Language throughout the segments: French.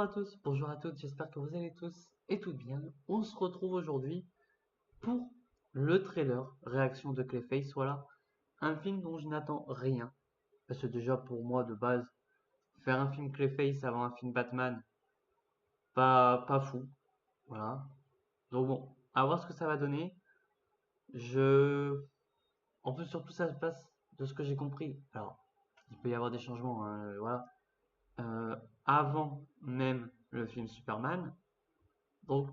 Bonjour à tous, bonjour à toutes, j'espère que vous allez tous et toutes bien. On se retrouve aujourd'hui pour le trailer réaction de Clayface. Voilà, un film dont je n'attends rien. Parce que déjà pour moi de base, faire un film Clayface avant un film Batman, pas fou. Voilà. Donc bon, à voir ce que ça va donner. Je... En plus surtout ça se passe de ce que j'ai compris. Alors, il peut y avoir des changements, hein, voilà. Euh, Avant même le film Superman. Donc,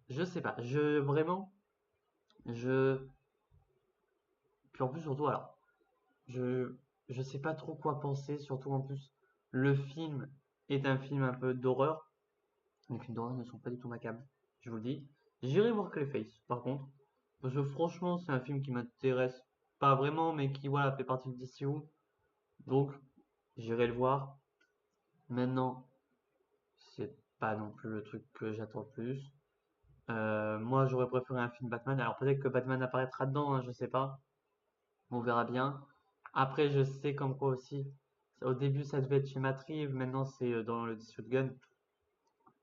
je sais pas. Je. Puis en plus, surtout, alors, je, je sais pas trop quoi penser. Surtout en plus, le film est un film un peu d'horreur. Les films d'horreur ne sont pas du tout ma came, je vous le dis. J'irai voir Clayface, par contre. Parce que franchement, c'est un film qui m'intéresse pas vraiment, mais qui, voilà, fait partie de DCU. Donc, j'irai le voir. Maintenant, c'est pas non plus le truc que j'attends le plus. Moi, j'aurais préféré un film Batman. Alors peut-être que Batman apparaîtra dedans, hein, je sais pas. On verra bien. Après, je sais comme quoi aussi. Au début, ça devait être chez Matrive. Maintenant, c'est dans le District Gun.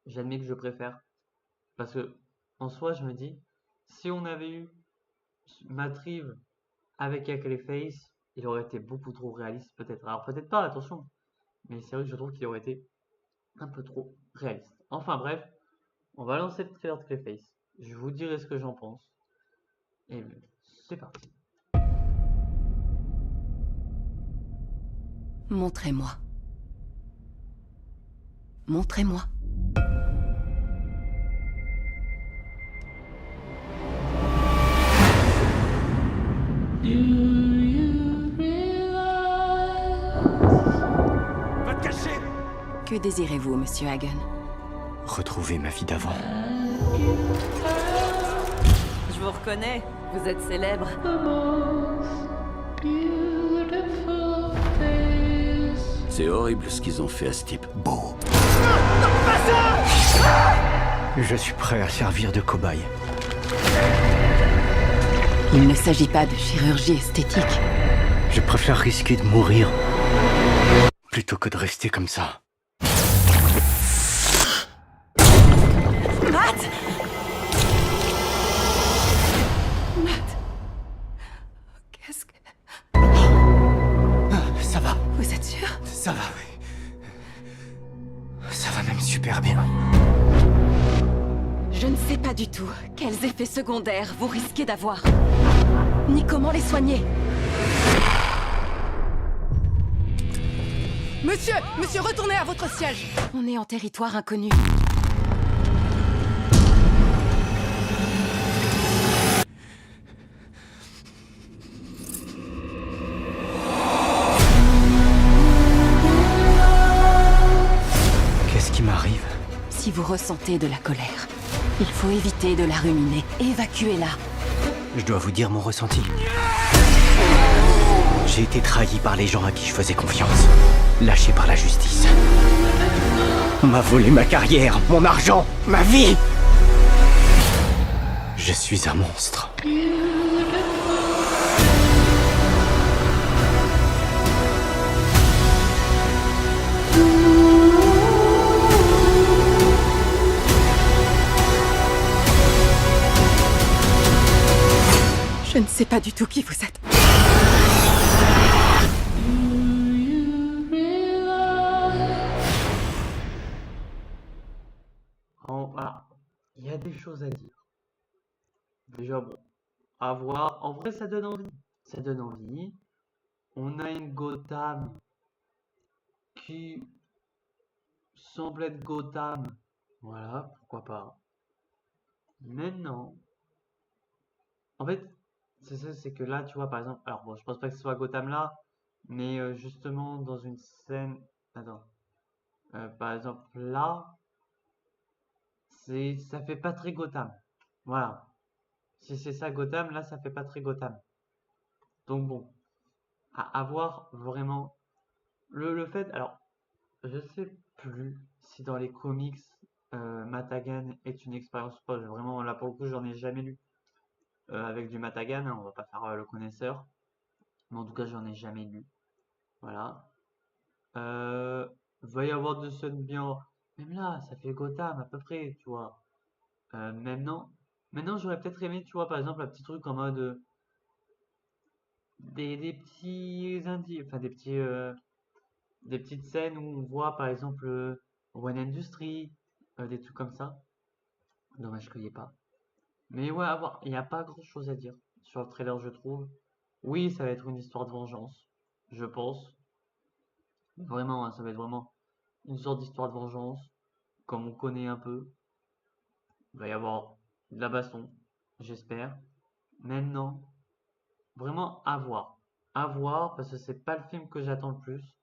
J'admets que je préfère. Parce que, en soi, je me dis, si on avait eu Matrive avec Face, il aurait été beaucoup trop réaliste, peut-être. Alors peut-être pas, attention. Mais c'est vrai que je trouve qu'il aurait été un peu trop réaliste. Enfin bref, on va lancer le trailer de Clayface. Je vous dirai ce que j'en pense. Et c'est parti. Montrez-moi. Montrez-moi. Va te cacher! Que désirez-vous, monsieur Hagen? Retrouver ma vie d'avant. Je vous reconnais, vous êtes célèbre. C'est horrible ce qu'ils ont fait à ce type. Beau. Je suis prêt à servir de cobaye. Il ne s'agit pas de chirurgie esthétique. Je préfère risquer de mourir plutôt que de rester comme ça. Matt! Matt! Qu'est-ce que... Ça va, Vous êtes sûr? ça va, oui. Ça va même super bien. Je ne sais pas du tout quels effets secondaires vous risquez d'avoir. Ni comment les soigner. Monsieur, retournez à votre siège. On est en territoire inconnu. Qu'est-ce qui m'arrive? Si vous ressentez de la colère, il faut éviter de la ruminer. Évacuez-la. Je dois vous dire mon ressenti. J'ai été trahi par les gens à qui je faisais confiance. Lâché par la justice. On m'a volé ma carrière, mon argent, ma vie. Je suis un monstre. Je ne sais pas du tout qui vous êtes. Voilà. Il y a des choses à dire. Déjà, bon, à voir. En vrai, ça donne envie. Ça donne envie. On a une Gotham qui semble être Gotham. Voilà, pourquoi pas. Maintenant, en fait, c'est ça, c'est que là, tu vois, par exemple, alors bon, je pense pas que ce soit Gotham là, mais justement, dans une scène. Attends. Par exemple, là, ça fait pas très Gotham. Voilà. Si c'est ça Gotham, là, ça fait pas très Gotham. Donc bon, à voir vraiment le fait. Alors, je sais plus si dans les comics, Matagan est une expérience ou pas. Vraiment, là pour le coup, j'en ai jamais lu avec du Matagan, hein, on va pas faire le connaisseur. Mais en tout cas, j'en ai jamais lu. Voilà. Va y avoir de scènes bien. Même là, ça fait Gotham à peu près, tu vois. Maintenant j'aurais peut-être aimé, tu vois, par exemple, un petit truc en mode des petits indices, enfin des petites scènes où on voit par exemple One Industry, des trucs comme ça. Dommage qu'il n'y ait pas. Mais ouais, à voir. Il n'y a pas grand-chose à dire sur le trailer, je trouve. Oui, ça va être une histoire de vengeance, je pense. Vraiment, hein, ça va être vraiment une sorte d'histoire de vengeance, comme on connaît un peu. Il va y avoir de la baston, j'espère. Maintenant, vraiment à voir. À voir, parce que c'est pas le film que j'attends le plus.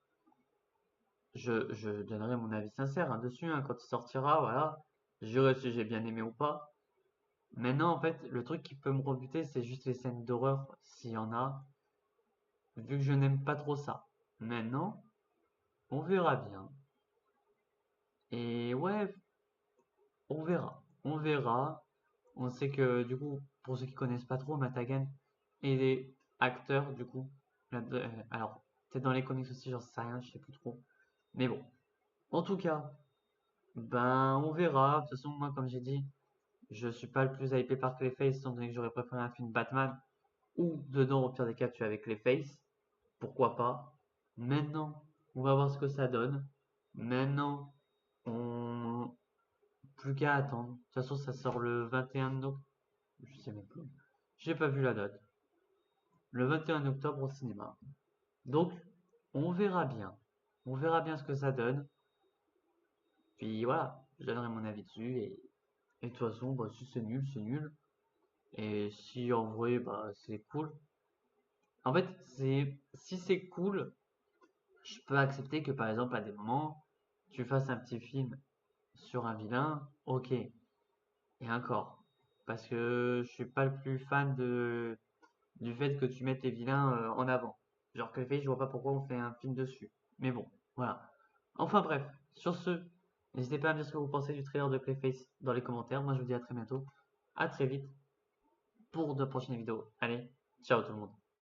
Je donnerai mon avis sincère hein, dessus hein, quand il sortira, voilà. Je dirai si j'ai bien aimé ou pas. Maintenant, en fait, le truc qui peut me rebuter, c'est juste les scènes d'horreur, s'il y en a, vu que je n'aime pas trop ça. Maintenant, on verra bien. Et ouais, on verra. On verra. On sait que, du coup, pour ceux qui connaissent pas trop, Matagan est acteur, du coup. Alors, peut-être dans les comics aussi, j'en sais rien, je sais plus trop. Mais bon. En tout cas, ben, on verra. De toute façon, moi, comme j'ai dit, je suis pas le plus hypé par Clayface, étant donné que j'aurais préféré un film Batman, ou dedans, au pire des cas, tu es avec Clayface. Pourquoi pas. Maintenant, on va voir ce que ça donne. Maintenant, on... plus qu'à attendre. De toute façon, ça sort le 21 octobre. Je sais même plus. J'ai pas vu la date. Le 21 octobre au cinéma. Donc, on verra bien. On verra bien ce que ça donne. Puis voilà, je donnerai mon avis dessus. Et de toute façon, bah, si c'est nul, c'est nul. Et si en vrai, bah, c'est cool. En fait, si c'est cool, je peux accepter que par exemple, à des moments, tu fasses un petit film sur un vilain, ok. Et encore. Parce que je suis pas le plus fan du fait que tu mettes les vilains en avant. Genre que je vois pas pourquoi on fait un film dessus. Mais bon, voilà. Enfin bref, sur ce, n'hésitez pas à me dire ce que vous pensez du trailer de Clayface dans les commentaires. Moi je vous dis à très bientôt, à très vite pour de prochaines vidéos. Allez, ciao tout le monde.